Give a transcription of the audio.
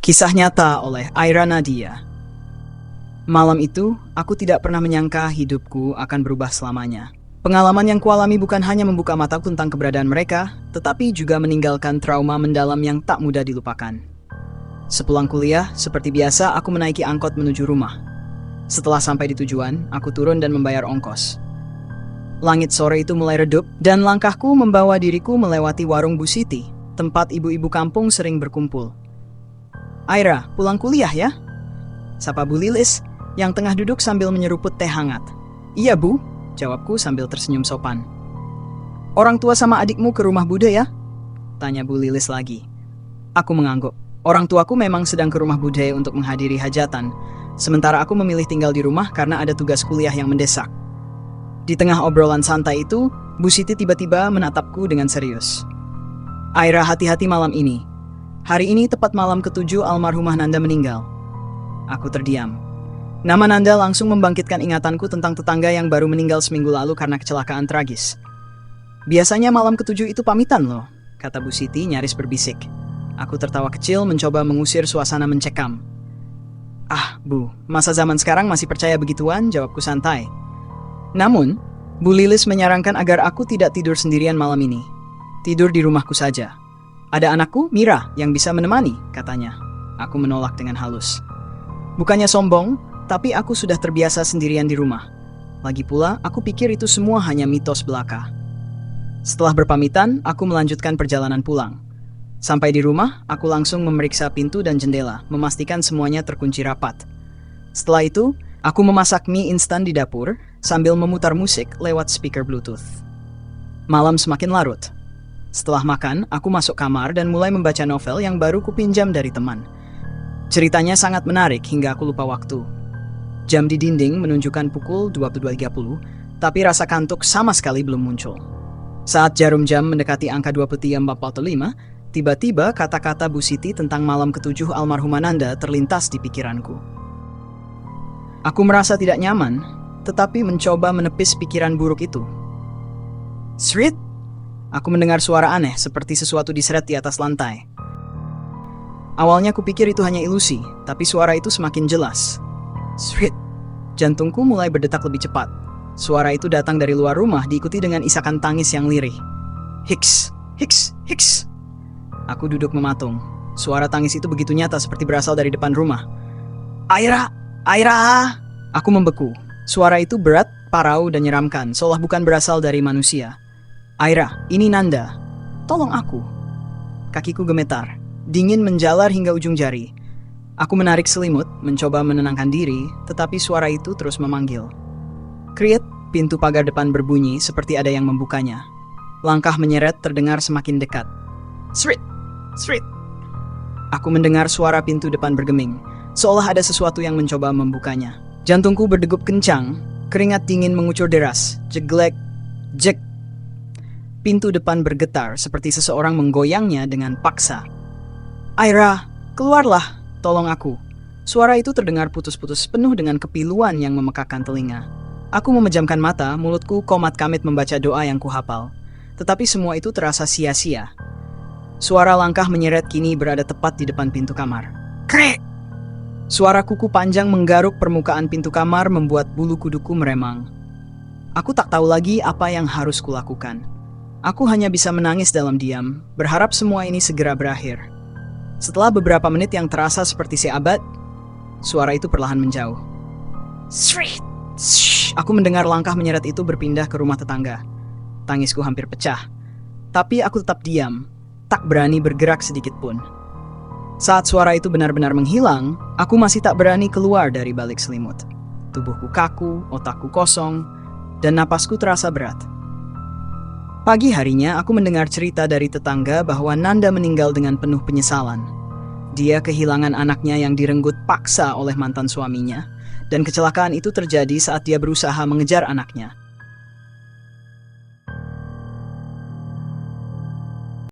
Kisah nyata oleh Aira Nadia. Malam itu, aku tidak pernah menyangka hidupku akan berubah selamanya. Pengalaman yang kualami bukan hanya membuka mataku tentang keberadaan mereka, tetapi juga meninggalkan trauma mendalam yang tak mudah dilupakan. Sepulang kuliah, seperti biasa aku menaiki angkot menuju rumah. Setelah sampai di tujuan, aku turun dan membayar ongkos. Langit sore itu mulai redup, dan langkahku membawa diriku melewati warung Bu Siti, tempat ibu-ibu kampung sering berkumpul. "Aira, pulang kuliah ya?" sapa Bu Lilis, yang tengah duduk sambil menyeruput teh hangat. "Iya Bu," jawabku sambil tersenyum sopan. "Orang tua sama adikmu ke rumah Bude ya?" tanya Bu Lilis lagi. Aku mengangguk. Orang tuaku memang sedang ke rumah Bude untuk menghadiri hajatan, sementara aku memilih tinggal di rumah karena ada tugas kuliah yang mendesak. Di tengah obrolan santai itu, Bu Siti tiba-tiba menatapku dengan serius. "Aira, hati-hati malam ini. Hari ini tepat malam ke-7 almarhumah Nanda meninggal." Aku terdiam. Nama Nanda langsung membangkitkan ingatanku tentang tetangga yang baru meninggal seminggu lalu karena kecelakaan tragis. "Biasanya malam ke-7 itu pamitan loh," kata Bu Siti nyaris berbisik. Aku tertawa kecil mencoba mengusir suasana mencekam. "Ah, Bu, masa zaman sekarang masih percaya begituan?" jawabku santai. Namun, Bu Lilis menyarankan agar aku tidak tidur sendirian malam ini. "Tidur di rumahku saja. Ada anakku, Mira, yang bisa menemani," katanya. Aku menolak dengan halus. Bukannya sombong, tapi aku sudah terbiasa sendirian di rumah. Lagi pula, aku pikir itu semua hanya mitos belaka. Setelah berpamitan, aku melanjutkan perjalanan pulang. Sampai di rumah, aku langsung memeriksa pintu dan jendela, memastikan semuanya terkunci rapat. Setelah itu, aku memasak mie instan di dapur sambil memutar musik lewat speaker Bluetooth. Malam semakin larut. Setelah makan, aku masuk kamar dan mulai membaca novel yang baru kupinjam dari teman. Ceritanya sangat menarik hingga aku lupa waktu. Jam di dinding menunjukkan pukul 22.30, tapi rasa kantuk sama sekali belum muncul. Saat jarum jam mendekati angka 23.45, tiba-tiba kata-kata Bu Siti tentang malam ke-7 almarhumah Nanda terlintas di pikiranku. Aku merasa tidak nyaman, tetapi mencoba menepis pikiran buruk itu. "Srit!" Aku mendengar suara aneh seperti sesuatu diseret di atas lantai. Awalnya kupikir itu hanya ilusi, tapi suara itu semakin jelas. "Srit!" Jantungku mulai berdetak lebih cepat. Suara itu datang dari luar rumah diikuti dengan isakan tangis yang lirih. "Hiks! Hiks! Hiks!" Aku duduk mematung. Suara tangis itu begitu nyata seperti berasal dari depan rumah. "Aira! Aira!" Aku membeku. Suara itu berat, parau, dan menyeramkan, seolah bukan berasal dari manusia. "Aira, ini Nanda. Tolong aku." Kakiku gemetar. Dingin menjalar hingga ujung jari. Aku menarik selimut, mencoba menenangkan diri, tetapi suara itu terus memanggil. Kriet, pintu pagar depan berbunyi seperti ada yang membukanya. Langkah menyeret terdengar semakin dekat. "Srit! Srit!" Aku mendengar suara pintu depan bergeming, seolah ada sesuatu yang mencoba membukanya. Jantungku berdegup kencang, keringat dingin mengucur deras. Jeglek, jek. Pintu depan bergetar seperti seseorang menggoyangnya dengan paksa. "Aira, keluarlah, tolong aku." Suara itu terdengar putus-putus penuh dengan kepiluan yang memekakan telinga. Aku memejamkan mata, mulutku komat-kamit membaca doa yang kuhafal. Tetapi semua itu terasa sia-sia. Suara langkah menyeret kini berada tepat di depan pintu kamar. Krek! Suara kuku panjang menggaruk permukaan pintu kamar membuat bulu kuduku meremang. Aku tak tahu lagi apa yang harus kulakukan. Aku hanya bisa menangis dalam diam, berharap semua ini segera berakhir. Setelah beberapa menit yang terasa seperti seabad, suara itu perlahan menjauh. "Srit! Shh!" Aku mendengar langkah menyeret itu berpindah ke rumah tetangga. Tangisku hampir pecah. Tapi aku tetap diam, tak berani bergerak sedikit pun. Saat suara itu benar-benar menghilang, aku masih tak berani keluar dari balik selimut. Tubuhku kaku, otakku kosong, dan napasku terasa berat. Pagi harinya aku mendengar cerita dari tetangga bahwa Nanda meninggal dengan penuh penyesalan. Dia kehilangan anaknya yang direnggut paksa oleh mantan suaminya, dan kecelakaan itu terjadi saat dia berusaha mengejar anaknya.